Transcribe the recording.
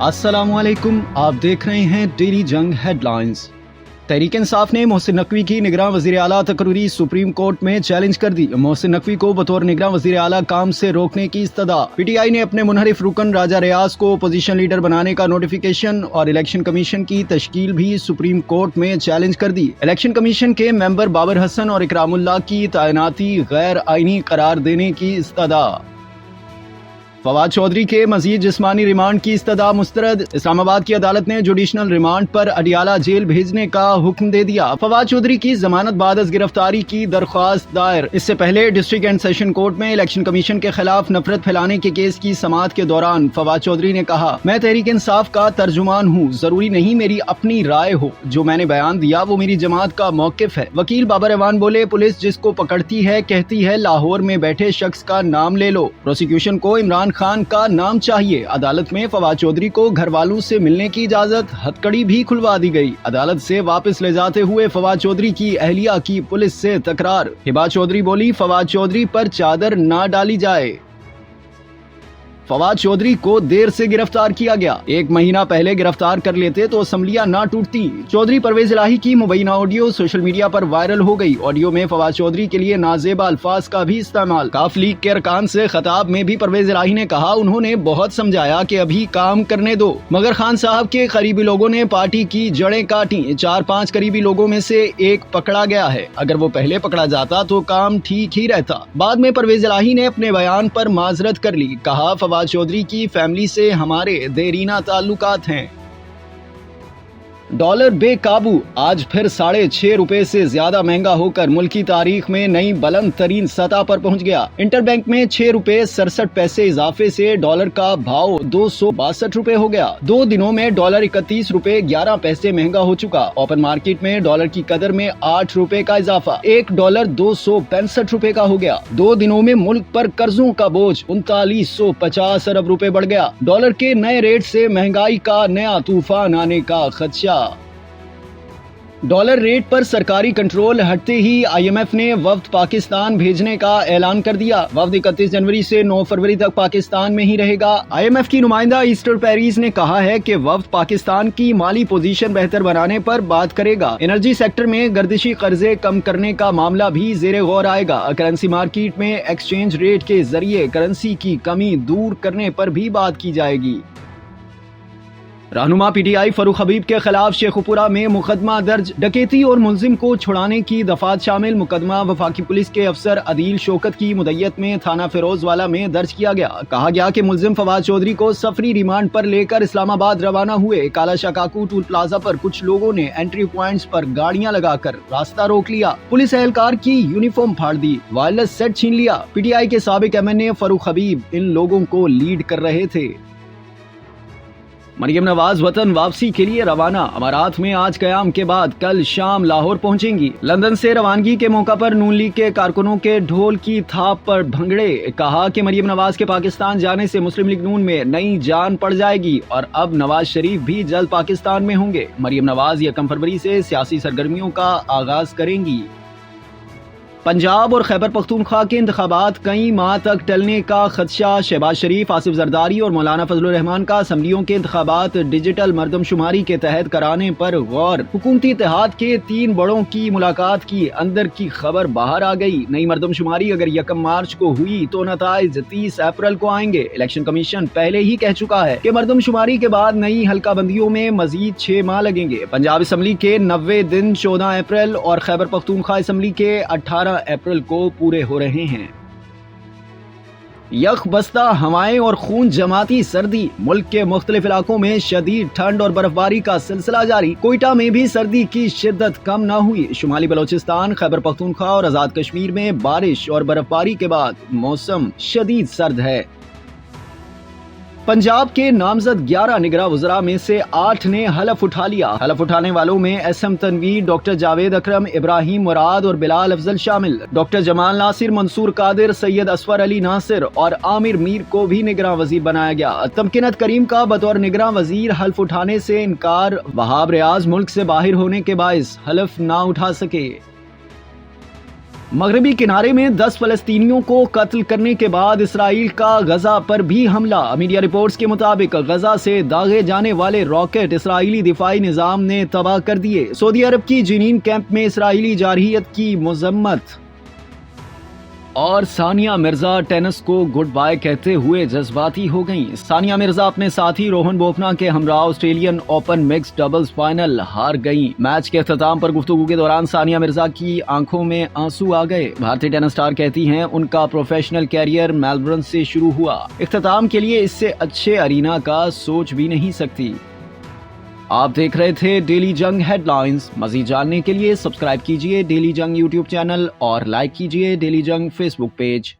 अस्सलामुअलैकुम, आप देख रहे हैं डेली जंग हेडलाइंस। तहरीक इंसाफ ने मोहसिन नकवी की निगरान वज़ीर आला तकरीरी सुप्रीम कोर्ट में चैलेंज कर दी। मोहसिन नकवी को बतौर निगरान वज़ीर आला काम से रोकने की इस्तदा। पीटीआई ने अपने मुनहरिफ रुकन राजा रियाज को अपोजिशन लीडर बनाने का नोटिफिकेशन और इलेक्शन कमीशन की तश्कील भी सुप्रीम कोर्ट में चैलेंज कर दी। इलेक्शन कमीशन के मेंबर बाबर हसन और इकरामुल्लाह की तैनाती गैर आईनी करार देने की इस्तदा। फवाद चौधरी के मजीद जिस्मानी रिमांड की इस्तदा मुस्तरद। इस्लामाबाद की अदालत ने जुडिशनल रिमांड पर अडियाला जेल भेजने का हुक्म दे दिया। फवाद चौधरी की जमानत बाद अज गिरफ्तारी की दरख्वास्त दायर। इससे पहले डिस्ट्रिक्ट एंड सेशन कोर्ट में इलेक्शन कमीशन के खिलाफ नफरत फैलाने के केस की समाअत के दौरान फवाद चौधरी ने कहा, मैं तहरीक इंसाफ का तर्जुमान हूँ, जरूरी नहीं मेरी अपनी राय हो, जो मैंने बयान दिया वो मेरी जमात का मौकिफ है। वकील बाबर अवान बोले, पुलिस जिसको पकड़ती है कहती है लाहौर में बैठे शख्स का नाम ले लो, प्रोसिक्यूशन को इमरान खान का नाम चाहिए। अदालत में फवाद चौधरी को घर वालों से मिलने की इजाजत, हथकड़ी भी खुलवा दी गई। अदालत से वापस ले जाते हुए फवाद चौधरी की अहलिया की पुलिस से तकरार। हिबा चौधरी बोली, फवाद चौधरी पर चादर ना डाली जाए। फवाद चौधरी को देर से गिरफ्तार किया गया। एक महीना पहले गिरफ्तार कर लेते तो असम्बलियां ना टूटती। चौधरी परवेज इलाही की मुबैना ऑडियो सोशल मीडिया पर वायरल हो गई। ऑडियो में फवाद चौधरी के लिए नाजेबा अल्फाज का भी इस्तेमाल। काफ लीग के अरकान से खिताब में भी परवेज इलाही ने कहा, उन्होंने बहुत समझाया कि अभी काम करने दो, मगर खान साहब के करीबी लोगों ने पार्टी की जड़ें काटी। 4-5 करीबी लोगों में से एक पकड़ा गया है। अगर वो पहले पकड़ा जाता तो काम ठीक ही रहता। बाद में परवेज इलाही ने अपने बयान पर माजरत कर ली। कहा, फवाद चौधरी की फैमिली से हमारे देरीना ताल्लुकात हैं। डॉलर बेकाबू, आज फिर ₹6.5 से ज्यादा महंगा होकर मुल्क की तारीख में नई बुलंद तरीन सतह पर पहुंच गया। इंटरबैंक में ₹6.67 इजाफे से डॉलर का भाव ₹262 हो गया। 2 दिनों में डॉलर ₹31.11 महंगा हो चुका। ओपन मार्केट में डॉलर की कदर में ₹8 का इजाफा, $1 ₹265 का हो गया। 2 दिनों में मुल्क पर कर्जों का बोझ ₹3950 अरब रुपए बढ़ गया। डॉलर के नए रेट से महंगाई का नया तूफान आने का खदशा। डॉलर रेट पर सरकारी कंट्रोल हटते ही आईएमएफ ने वफ्द पाकिस्तान भेजने का ऐलान कर दिया। वफ्द 31 जनवरी से 9 फरवरी तक पाकिस्तान में ही रहेगा। आईएमएफ की नुमाइंदा ईस्टर पेरिस ने कहा है कि वफ्द पाकिस्तान की माली पोजीशन बेहतर बनाने पर बात करेगा। एनर्जी सेक्टर में गर्दिशी कर्जे कम करने का मामला भी जेरे गौर आएगा। करेंसी मार्केट में एक्सचेंज रेट के जरिए करेंसी की कमी दूर करने पर भी बात की जाएगी। रहनुमा पीटीआई फरूख हबीब के खिलाफ शेखुपुरा में मुकदमा दर्ज। डकैती और मुलजिम को छुड़ाने की दफात शामिल मुकदमा वफाकी पुलिस के अफसर अदील शौकत की मुद्दत में थाना फिरोजवाला में दर्ज किया गया। कहा गया कि मुलजिम फवाद चौधरी को सफरी रिमांड पर लेकर इस्लामाबाद रवाना हुए। काला शकाकू टूल प्लाजा पर कुछ लोगों ने एंट्री पॉइंट्स पर गाड़ियां लगाकर रास्ता रोक लिया। पुलिस एहलकार की यूनिफॉर्म फाड़ दी, वायरलेस सेट छीन लिया। पीटीआई के साबिक एमएनए फरूख हबीब इन लोगों को लीड कर रहे थे। मरियम नवाज वतन वापसी के लिए रवाना। अमारात में आज कयाम के बाद कल शाम लाहौर पहुंचेंगी। लंदन से रवानगी के मौका पर नून लीग के कारकुनों के ढोल की थाप पर भंगड़े। कहा कि मरियम नवाज के पाकिस्तान जाने से मुस्लिम लीग नून में नई जान पड़ जाएगी और अब नवाज शरीफ भी जल्द पाकिस्तान में होंगे। मरियम नवाज 1 फरवरी से सियासी सरगर्मियों का आगाज करेंगी। पंजाब और खैबर पख्तूनख्वा के इंतखाबात कई माह तक टलने का खदशा। शहबाज शरीफ, आसिफ जरदारी और मौलाना फजलुर रहमान का असम्बलियों के इंतखाबात डिजिटल मरदमशुमारी के तहत कराने पर गौर। हुकूमती इत्तेहाद के 3 बड़ों की मुलाकात की अंदर की खबर बाहर आ गई। नई मरदमशुमारी अगर 1 मार्च को हुई तो नताइज 30 अप्रैल को आएंगे। इलेक्शन कमीशन पहले ही कह चुका है कि मरदमशुमारी के बाद नई हल्का बंदियों में मजीद 6 माह लगेंगे। पंजाब असम्बली के 90 दिन 14 अप्रैल और खैबर पख्तूनख्वा असम्बली के 18 अप्रैल को पूरे हो रहे हैं। यख बस्ता हवाएं और खून जमाती सर्दी। मुल्क के मुख्तलिफ इलाकों में शदीद ठंड और बर्फबारी का सिलसिला जारी। कोयटा में भी सर्दी की शिद्दत कम न हुई। शुमाली बलोचिस्तान, खैबर पख्तूनख्वा और आजाद कश्मीर में बारिश और बर्फबारी के बाद मौसम शदीद सर्द है। पंजाब के नामजद 11 निगरां वज़रा में से 8 ने हलफ उठा लिया। हलफ उठाने वालों में एसएम तनवीर, डॉक्टर जावेद अकरम, इब्राहिम मुराद और बिलाल अफजल शामिल। डॉक्टर जमाल नासिर, मंसूर कादिर, सैयद असफर अली नासिर और आमिर मीर को भी निगरां वजीर बनाया गया। तमकिनत करीम का बतौर निगरां वजीर हल्फ उठाने से इनकार। वहाब रियाज मुल्क से बाहर होने के बायस हलफ ना उठा सके। मगरबी किनारे में 10 फलस्तीनियों को कत्ल करने के बाद इसराइल का गजा पर भी हमला। मीडिया रिपोर्ट्स के मुताबिक गजा से दागे जाने वाले रॉकेट इसराइली दिफाई निजाम ने तबाह कर दिए। सऊदी अरब की जीनीन कैंप में इसराइली जारहियत की मजम्मत। और सानिया मिर्जा टेनिस को गुड बाय कहते हुए जज्बाती हो गईं। सानिया मिर्जा अपने साथी रोहन बोपन्ना के हमरा Australian open mixed doubles final हार गईं। मैच के अख्ताम पर गुफ्तगू के दौरान सानिया मिर्जा की आंखों में आंसू आ गए। भारतीय टेनिस स्टार कहती हैं उनका प्रोफेशनल कैरियर मेलबर्न से शुरू हुआ, इख्तिताम के लिए इससे अच्छे अरीना का सोच भी नहीं सकती। आप देख रहे थे डेली जंग हेडलाइंस। मजीद जानने के लिए सब्सक्राइब कीजिए डेली जंग यूट्यूब चैनल और लाइक कीजिए डेली जंग फेसबुक पेज।